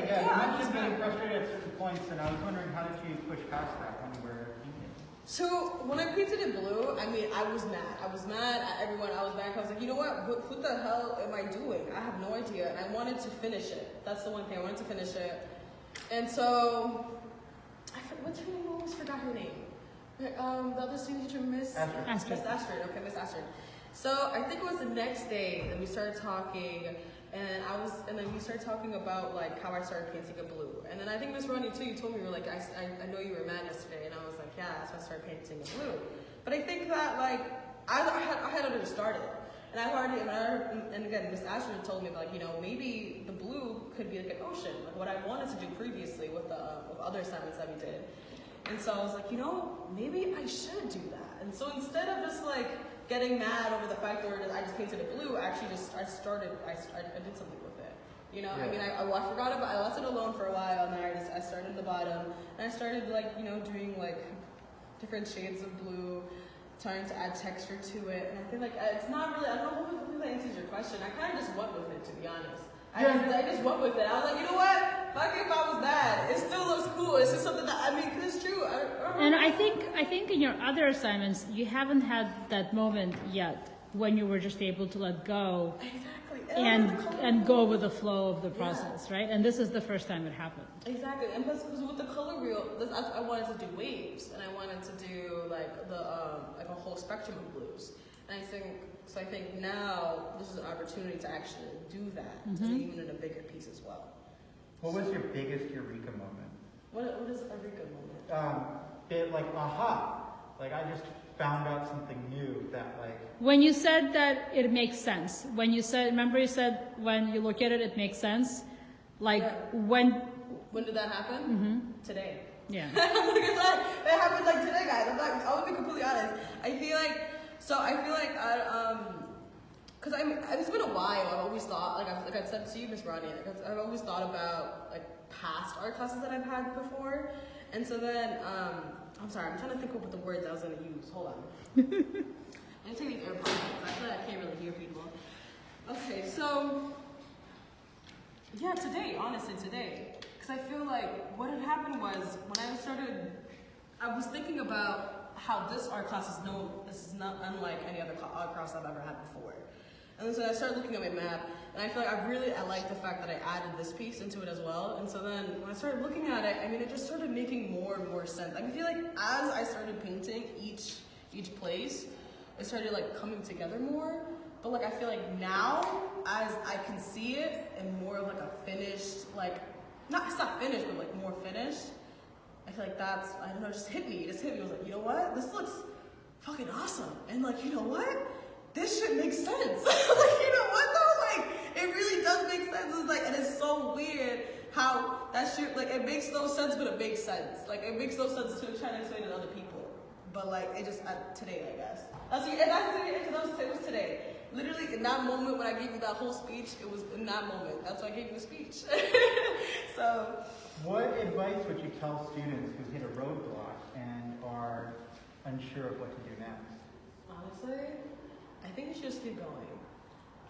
Yeah, you I'm mentioned just being frustrated at certain points, and I was wondering how did you push past that when you were painting? So when I painted it blue, I mean, I was mad. I was mad at everyone. I was mad. I was like, you know what the hell am I doing? I have no idea. And I wanted to finish it. That's the one thing. I wanted to finish it. And so, what's her name? I almost forgot her name. The other student teacher, Miss Astrid. Miss Astrid. Okay, Miss Astrid. So I think it was the next day that we started talking, and then we started talking about like how I started painting it blue. And then I think Miss Ronnie too, you told me you were like, I know you were mad yesterday, and I was like, yeah, that's why I started painting it blue. But I think that like I had already started, and again, Miss Ashton told me like, you know, maybe the blue could be like an ocean, like what I wanted to do previously with other assignments that we did. And so I was like, you know, maybe I should do that. And so instead of just like getting mad over the fact that I just painted it blue, I actually I did something with it. You know, yeah. I mean, I forgot about, I left it alone for a while, and then I started at the bottom, and I started like, you know, doing like different shades of blue, trying to add texture to it. And I feel like it's not really, I don't know if that answers your question. I kind of just went with it, to be honest. I just went with it. I was like, you know what? Fuck if I was bad. It still looks cool. It's just something that, I mean, because it's true. And I think in your other assignments, you haven't had that moment yet when you were just able to let go. Exactly. And go with the flow of the process, yeah. Right? And this is the first time it happened. Exactly. And plus, because with the color wheel, I wanted to do waves, and I wanted to do like like a whole spectrum of blues. And I think now this is an opportunity to actually do that, and even in a bigger piece as well. What was your biggest eureka moment? What is a eureka moment? Like aha, like I just found out something new that like. When you said that it makes sense, remember you said when you look at it, it makes sense. Like yeah. When did that happen? Today. Yeah. It happened like today, guys. I will be completely honest. I feel like because it's been a while. I've always thought, like I've said to you, Miss Ronnie, I've always thought about like past art classes that I've had before, and so then I'm sorry, I'm trying to think of what the words I was gonna use. Hold on. Let me take these AirPods. I feel like I can't really hear people. Okay, so yeah, honestly today, because I feel like what had happened was when I was thinking about how this art class this is not unlike any other art class I've ever had before. And so I started looking at my map, and I feel like I like the fact that I added this piece into it as well. And so then when I started looking at it, I mean, it just started making more and more sense. I feel like as I started painting each place, it started like coming together more. But like I feel like now, as I can see it and more of like a finished, like it's not finished, but like more finished. I feel like I don't know, it just hit me. I was like, you know what? This looks fucking awesome. And like, you know what? This should make sense. Like, you know what though? Like, it really does make sense. It's like, and it's so weird how that shit, like, it makes no sense, but it makes sense. Like, it makes no sense to try to explain it to other people. But like, it just, today, I guess. It was today. Literally, in that moment when I gave you that whole speech, it was in that moment. That's why I gave you the speech. So. What advice would you tell students who hit a roadblock and are unsure of what to do next? Honestly, I think you should just keep going.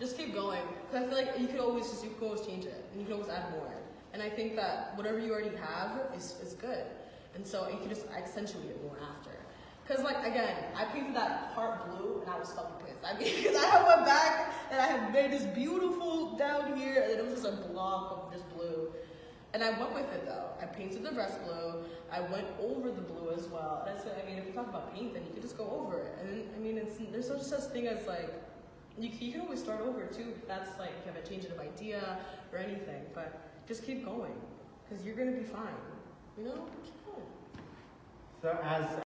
Just keep going. Because I feel like you can always change it. And you can always add more. And I think that whatever you already have is good. And so you can just accentuate it more after. Because like, again, I painted that part blue and I was fucking pissed. I mean, because I went back and I had made this beautiful down here, and then it was just a block of just blue. And I went with it though. I painted the rest blue. I went over the blue as well. That's what I mean. If you talk about paint, then you can just go over it. And then, I mean, there's no such thing as like you can always start over too. If that's like you have a change of idea or anything. But just keep going because you're gonna be fine. You know, keep going. So as